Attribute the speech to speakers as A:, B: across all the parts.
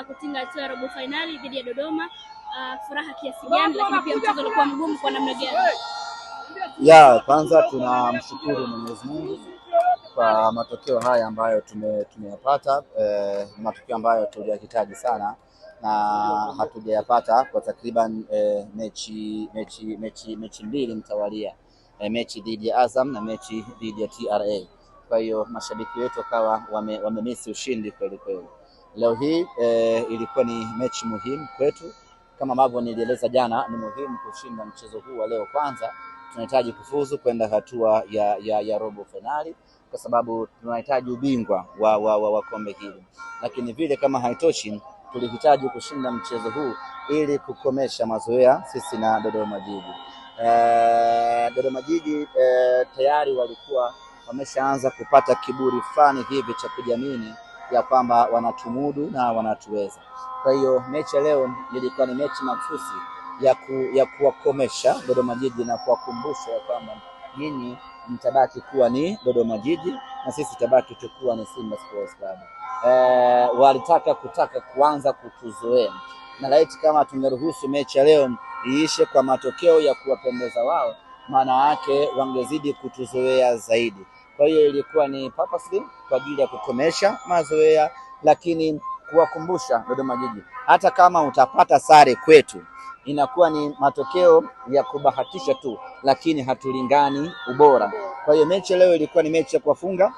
A: kutinga hatua ya robo finali dhidi ya Dodoma. Furaha kiasi gani, lakini pia mchezo ulikuwa mgumu kwa namna gani?
B: Kwanza tunamshukuru Mwenyezi Mungu kwa matokeo haya ambayo tumeyapata, matokeo ambayo tuliyahitaji sana na hatujayapata kwa takriban mechi mbili mtawalia, mechi dhidi ya Azam na mechi dhidi ya TRA. Kwa hiyo mashabiki wetu wakawa wamemisi ushindi kweli kweli. Leo hii ilikuwa ni mechi muhimu kwetu, kama ambavyo nilieleza jana, ni muhimu kushinda mchezo huu wa leo. Kwanza tunahitaji kufuzu kwenda hatua ya robo finali, kwa sababu tunahitaji ubingwa wa kombe hili. Lakini vile kama haitoshi, tulihitaji kushinda mchezo huu ili kukomesha mazoea sisi na Dodoma Jiji. Dodoma Jiji tayari walikuwa wameshaanza kupata kiburi fulani hivi cha kujiamini ya kwamba wanatumudu na wanatuweza. Kwa hiyo mechi leo ilikuwa ni mechi mahususi ya kuwakomesha Dodoma Jiji na kuwakumbusha ya kwamba nyinyi mtabaki kuwa ni Dodoma Jiji na sisi tabaki tukuwa ni Simba Sports Club. Walitaka kuanza kutuzoea, na laiti kama tungeruhusu mechi leo iishe kwa matokeo ya kuwapendeza wao, maana yake wangezidi kutuzoea zaidi. Kwa hiyo ilikuwa ni purposely kwa ajili ya kukomesha mazoea, lakini kuwakumbusha Dodoma Jiji hata kama utapata sare kwetu inakuwa ni matokeo ya kubahatisha tu, lakini hatulingani ubora. Kwa hiyo mechi leo ilikuwa ni mechi ya kuwafunga,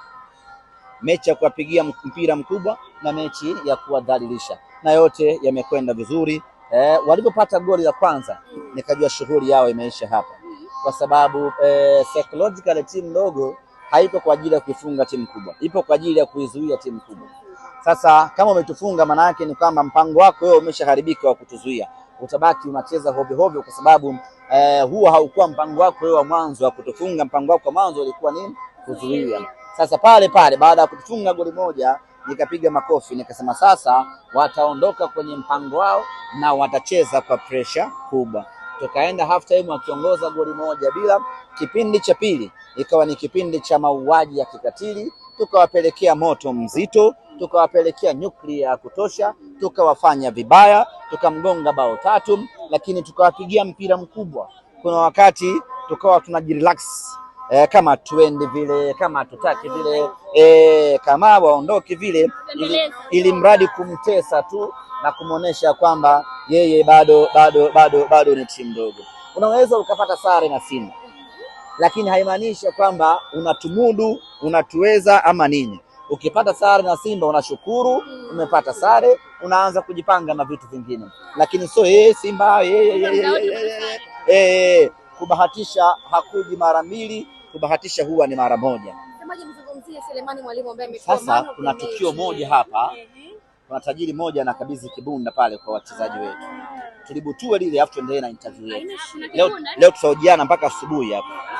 B: mechi ya kuwapigia mpira mkubwa na mechi ya kuwadhalilisha, na yote yamekwenda vizuri. Walipopata goli la kwanza nikajua shughuli yao imeisha hapa, kwa sababu psychological timu ndogo haipo kwa ajili ya kuifunga timu kubwa, ipo kwa ajili ya kuizuia timu kubwa. Sasa kama umetufunga, maana yake ni kwamba mpango wako wewe umeshaharibika wa kutuzuia. Utabaki unacheza hovyo kwa sababu huo haukuwa mpango wako wewe wa mwanzo wa kutufunga. Mpango wako wa mwanzo ulikuwa ni kuzuia. Sasa pale baada ya kutufunga goli moja, nikapiga makofi nikasema sasa wataondoka kwenye mpango wao na watacheza kwa pressure kubwa. Tukaenda half time wakiongoza goli moja bila. Kipindi cha pili ikawa ni kipindi cha mauaji ya kikatili, tukawapelekea moto mzito, tukawapelekea nyuklia ya kutosha, tukawafanya vibaya, tukamgonga bao 3, lakini tukawapigia mpira mkubwa. Kuna wakati tukawa tunajirelax, kama tuende vile, kama tutaki vile, kama waondoke vile, ili mradi kumtesa tu na kumuonesha kwamba yeye bado ni timu ndogo. Unaweza ukapata sare na Simba, lakini haimaanishi kwamba unatumudu, unatuweza ama nini. Ukipata sare na Simba unashukuru umepata sare, unaanza kujipanga na vitu vingine, lakini sio Simba kubahatisha hakuji mara mbili, kubahatisha huwa ni mara moja.
A: Semaje mzungumzie Selemani Mwalimu ambaye amekuwa
B: sasa kuna tukio moja hapa, kuna tajiri moja anakabidhi kibunda pale kwa wachezaji wetu. Tulibutue lile afu tuendelee na interview yetu. Leo tutahojiana mpaka asubuhi hapa.